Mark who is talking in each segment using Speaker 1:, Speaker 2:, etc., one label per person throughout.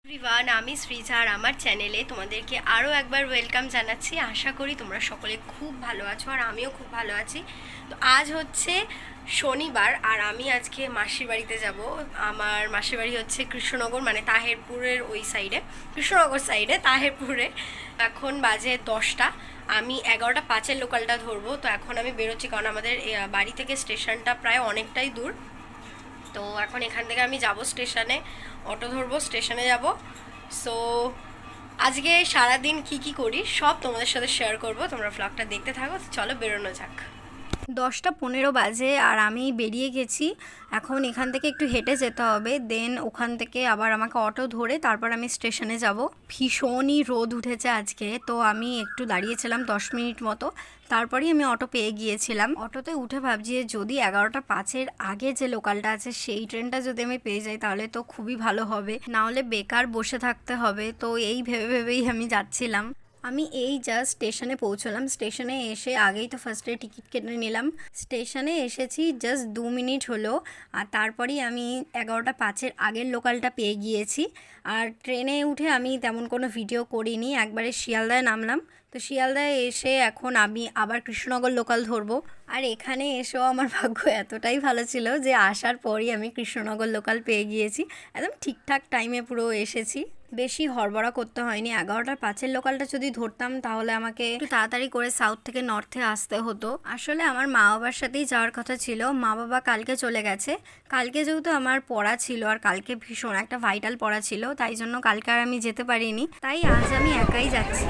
Speaker 1: Everyone, আমি শ্রীজা আর আমার চ্যানেলে তোমাদেরকে আরও একবার ওয়েলকাম জানাচ্ছি। আশা করি তোমরা সকলে খুব ভালো আছো আর আমিও খুব ভালো আছি। তো আজ হচ্ছে শনিবার আর আমি আজকে মাসির বাড়িতে যাব। আমার মাসির বাড়ি হচ্ছে কৃষ্ণনগর, মানে তাহেরপুরের ওই সাইডে, কৃষ্ণনগর সাইডে তাহেরপুরে। এখন বাজে 10টা, আমি 11:05 লোকালটা ধরবো। তো এখন আমি বেরোচ্ছি কারণ আমাদের বাড়ি থেকে স্টেশনটা প্রায় অনেকটাই দূর। তো এখন এখান থেকে আমি যাব স্টেশনে, অটো ধরবো, স্টেশনে যাব। সো আজকে সারাদিন কি করি সব তোমাদের সাথে শেয়ার করব, তোমরা ব্লগটা দেখতে থাকো। চলো বেরোনো যাক। 10টা 15 বাজে আর আমি বেরিয়ে গেছি। এখন এখান থেকে একটু হেঁটে যেতে হবে, দেন ওখান থেকে আবার আমাকে অটো ধরে তারপর আমি স্টেশনে যাব। ভীষণই রোদ উঠেছে আজকে, তো আমি একটু দাঁড়িয়েছিলাম 10 মিনিট মতো, তারপরেই আমি অটো পেয়ে গিয়েছিলাম। অটোতে উঠে ভাবছি যদি 11:05 আগে যে লোকালটা আছে সেই ট্রেনটা যদি আমি পেয়ে যাই তাহলে তো খুবই ভালো হবে, না হলে বেকার বসে থাকতে হবে। তো এই ভেবেই আমি যাচ্ছিলাম। আমি এই জাস্ট স্টেশনে পৌঁছলাম। স্টেশনে এসে আগেই তো ফার্স্টে টিকিট কেটে নিলাম। স্টেশনে এসেছি জাস্ট 2 মিনিট হলো আর তারপরেই আমি 11:05 আগের লোকালটা পেয়ে গিয়েছি। আর ট্রেনে উঠে আমি তেমন কোনো ভিডিও করিনি, একবারে শিয়ালদায় নামলাম। তো শিয়ালদায় এসে এখন আমি আবার কৃষ্ণনগর লোকাল ধরবো। আর এখানে এসেও আমার ভাগ্য এতটাই ভালো ছিল যে আসার পরই আমি কৃষ্ণনগর লোকাল পেয়ে গিয়েছি। একদম ঠিকঠাক টাইমে পুরো এসেছি, বেশি হড়বড়া করতে হয়নি। 11:05 লোকালটা যদি ধরতাম তাহলে আমাকে একটু তাড়াতাড়ি করে সাউথ থেকে নর্থে আসতে হতো। আসলে আমার মা বাবার সাথেই যাওয়ার কথা ছিল, মা বাবা কালকে চলে গেছে। কালকে যেহেতু আমার পড়া ছিল আর কালকে ভীষণ একটা ভাইটাল পড়া ছিল, তাই জন্য কালকে আর আমি যেতে পারিনি, তাই আজ আমি একাই যাচ্ছি।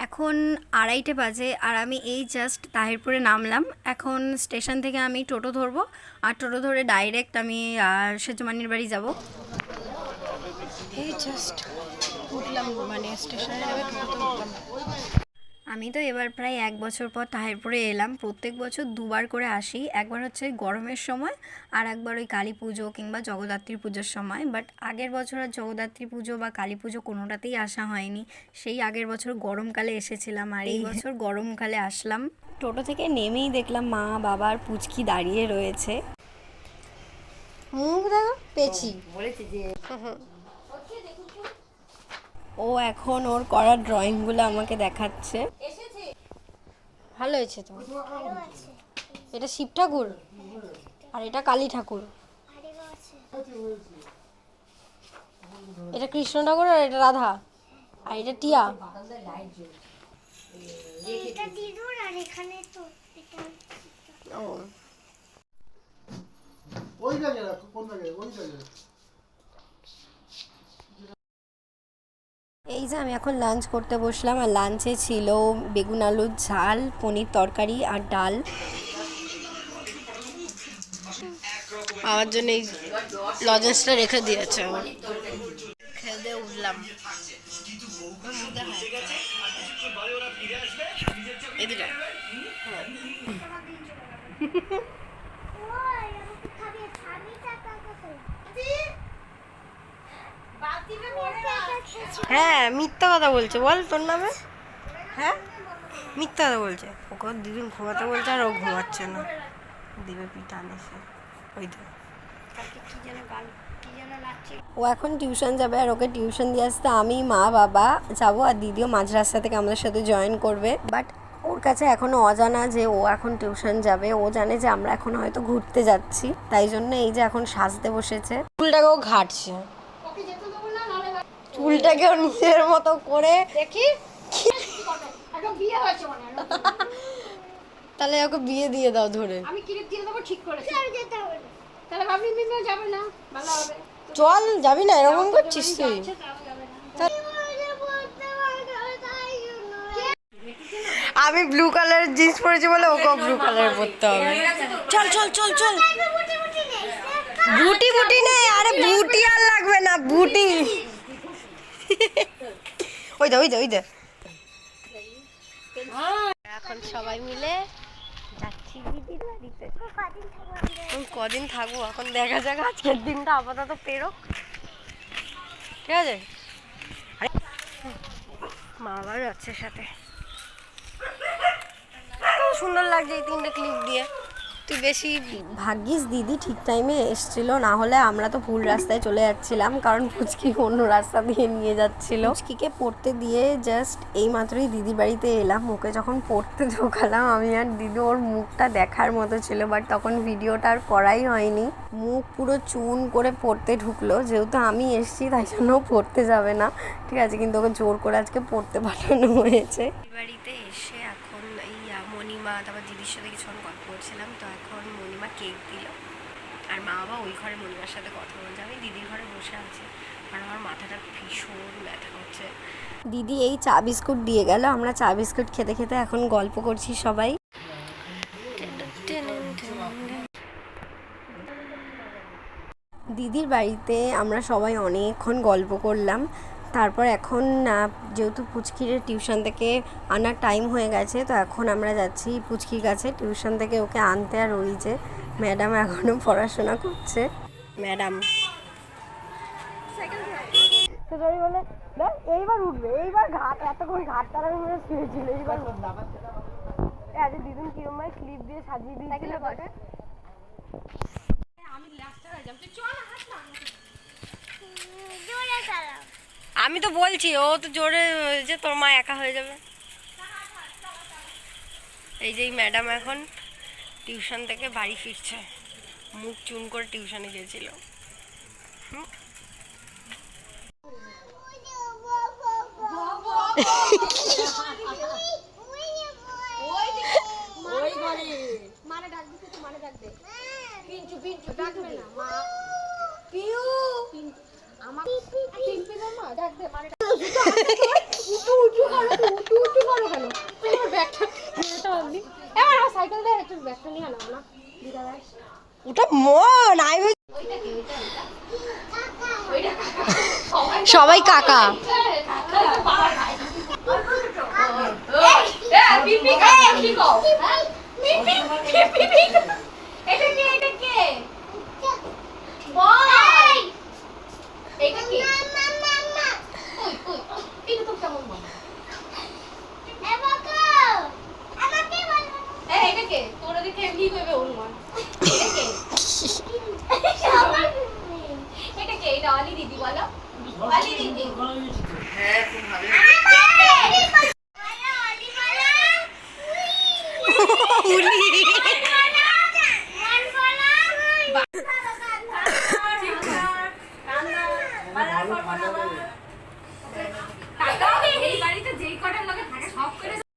Speaker 1: এখন 2:30 বাজে আর আমি এই জাস্ট তাহিরপুরে নামলাম। এখন স্টেশন থেকে আমি টোটো ধরবো আর টোটো ধরে ডাইরেক্ট আমি সেজমানির বাড়ি যাব। এই জাস্ট উঠলাম, মানে স্টেশনে নেমে টোটোতে উঠলাম। আমি তো এবার প্রায় 1 বছর পর তাহিরপুরে এলাম। প্রত্যেক বছর 2বার করে আসি, একবার হচ্ছে গরমের সময় আর একবার ওই কালী পুজো কিংবা জগদ্ধাত্রী পুজোর সময়। বাট আগের বছর আর জগদ্ধাত্রী পুজো বা কালী পুজো কোনোটাতেই আসা হয়নি। সেই আগের বছর গরমকালে এসেছিলাম আর এই বছর গরমকালে আসলাম। টোটো থেকে নেমেই দেখলাম মা বাবার পুচকি দাঁড়িয়ে রয়েছে। মুখ দেখো পেছি বলেছে যে ও এখন ওর করা ড্রয়িংগুলো আমাকে দেখাচ্ছে। ভালো হয়েছে তো। এটা শিব ঠাকুর আর এটা কালী ঠাকুর, এটা কৃষ্ণ ঠাকুর আর এটা রাধা আর এটা টিয়া। ও ওই জায়গায় রাখো, কোন জায়গায়? ওই জায়গায়। এই যে আমি এখন লাঞ্চ করতে বসলাম আর লাঞ্চে ছিল বেগুন আলুর ঝাল, পনির তরকারি আর ডাল। আমার জন্য এই লজেন্সটা রেখে দিয়েছে। খেয়ে দিয়ে উঠলাম। এদিকে হ্যাঁ মিথ্যা কথা বলছে, বল তোর নামে। হ্যাঁ মিথ্যা কথা বলছে, ওকে দিদিন ঘুমাতে বলছে আর ও ঘুমাচ্ছে না, দিবে পিটান এসে। ওই তো ও এখন টিউশন যাবে আর ওকে টিউশন দিয়ে আসতে আমি, মা, বাবা যাবো আর দিদিও মাঝ রাস্তা থেকে আমাদের সাথে জয়েন করবে। বাট ওর কাছে এখনো অজানা যে ও এখন টিউশন যাবে। ও জানে যে আমরা এখন হয়তো ঘুরতে যাচ্ছি, তাই জন্য এই যে এখন সাজতে বসেছে। চুলটাকেও ঘাটছে, চুলটাকেও নিজের মতো করে দেখি। তাহলে ওকে বিয়ে দিয়ে দাও ধরে। আমি ক্লিপ দিয়ে দেবো, ঠিক করে তাহলে ভাবলি মিমিও যাবে না, ভালো হবে। চল যাবি না, এরকম করছিস তুই। আমি ব্লু কালারের জিন্স পরেছি বলে ওকেও ব্লু কালারের পরতে হবে। চল চল চল চল। বুটি বুটি নেই, আরে বুটি আর লাগবে না, বুটি ওই দে ওই দে ওই দে। এখন সবাই মিলে যাচ্ছি দিদির বাড়িতে। কদিন থাকবো এখন দেখা যাক, আজকের দিনটা আপাতত পেরোক, ঠিক আছে, মা আবার যাচ্ছে সাথে। খুব সুন্দর লাগছে এই 3টে ক্লিপ দিয়ে। তুই বেশি ভাগ্যিস দিদি ঠিক টাইমে এসেছিল, না হলে আমরা তো ভুল রাস্তায় চলে যাচ্ছিলাম, কারণ পুচকি অন্য রাস্তা দিয়ে নিয়ে যাচ্ছিল। পুচকিকে পড়তে দিয়ে জাস্ট এই মাত্রই দিদির বাড়িতে এলাম। ওকে যখন পড়তে ঢোকালাম আমি আর দিদি, ওর মুখটা দেখার মতো ছিল, বাট তখন ভিডিওটা আর করাই হয়নি। মুখ পুরো চুন করে পড়তে ঢুকলো, যেহেতু আমি এসেছি তাই জন্য পড়তে যাবে না, ঠিক আছে, কিন্তু ওকে জোর করে আজকে পড়তে পাঠানো হয়েছে। বাড়িতে এসে এখন এই মণিমা তারপর দিদির সাথে কিছুক্ষণ গল্প করছিলাম, তো এখন মণিমা কেক দিল আর মা বাবা ওই ঘরে মণিমার সাথে কথা বলছে। আমি দিদির ঘরে বসে আছি আর আমার মাথাটা ভীষণ ব্যথা হচ্ছে। দিদি এই চা বিস্কুট দিয়ে গেল, আমরা চা বিস্কুট খেতে খেতে এখন গল্প করছি সবাই। দিদির বাড়িতে আমরা সবাই অনেকক্ষণ গল্প করলাম। তারপর এখন যেহেতু পুচকির টিউশন থেকে আনার টাইম হয়ে গেছে, তো এখন আমরা যাচ্ছি পুচকির কাছে টিউশন থেকে ওকে আনতে। আর ওই যে ম্যাডাম এখনও পড়াশোনা করছে। ম্যাডাম বলে এইবার উঠবে, এইবার ঘাট, এতক্ষণ ঘাট তারা শুয়েছিল, এইবার দিদিন কিরম ভাই ক্লিপ দিয়ে সাজিয়ে দিয়েছিল। আমি তো বলছি, ও তো জোরে যে তোর মা একা হয়ে যাবে। এই যে ম্যাডাম এখন টিউশন থেকে বাড়ি ফিরছে, মুখ চুন করে টিউশনে গিয়েছিল। সবাই কাকা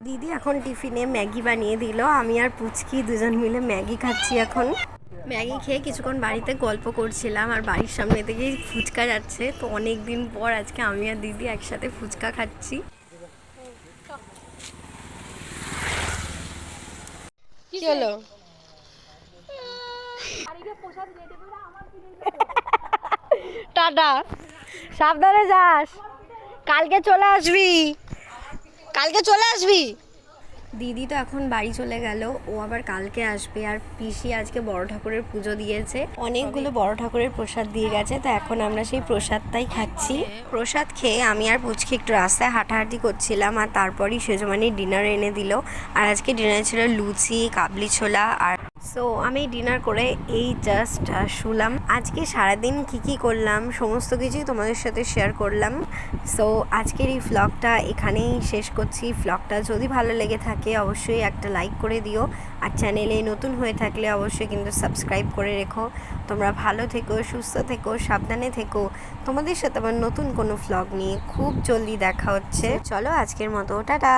Speaker 1: দিদি এখন টিফিনে ম্যাগি বানিয়ে দিল। আমি আর পুচকি দুজন মিলে ম্যাগি খাচ্ছি। এখন ম্যাগি খেয়ে কিছুক্ষণ বাড়িতে গল্প করছিলাম, আর বাড়ির সামনে থেকেই ফুচকা যাচ্ছে, তো অনেক দিন পর আজকে আমি আর দিদি একসাথে ফুচকা খাচ্ছি। কি হলো? টাটা, সাবধানে যাস, কালকে চলে আসবি, কালকে চলে আসবি। দিদি তো এখন বাড়ি চলে গেল, ও আবার কালকে আসবে। আর পিসি আজকে বড় ঠাকুরের পুজো দিয়েছে, অনেকগুলো বড় ঠাকুরের প্রসাদ দিয়ে গেছে, তো এখন আমরা সেই প্রসাদটাই খাচ্ছি। প্রসাদ খেয়ে আমি আর পুচকি একটু রাস্তায় হাঁটাহাঁটি করছিলাম, আর তারপরই সেজমানি ডিনার এনে দিল। আর আজকে ডিনার ছিল লুচি, কাবলি ছোলা। আর সো আমি ডিনার করে এই জাস্ট শুলাম। আজকে সারাদিন কী করলাম সমস্ত কিছুই তোমাদের সাথে শেয়ার করলাম। সো আজকের এই ভ্লগটা এখানেই শেষ করছি। ভ্লগটা যদি ভালো লেগে থাকে অবশ্যই একটা লাইক করে দিও, আর চ্যানেলে নতুন হয়ে থাকলে অবশ্যই কিন্তু সাবস্ক্রাইব করে রেখো। তোমরা ভালো থেকো, সুস্থ থেকো, সাবধানে থেকো। তোমাদের সাথে আবার নতুন কোনো ভ্লগ নিয়ে খুব জলদি দেখা হচ্ছে। চলো আজকের মতো টাটা।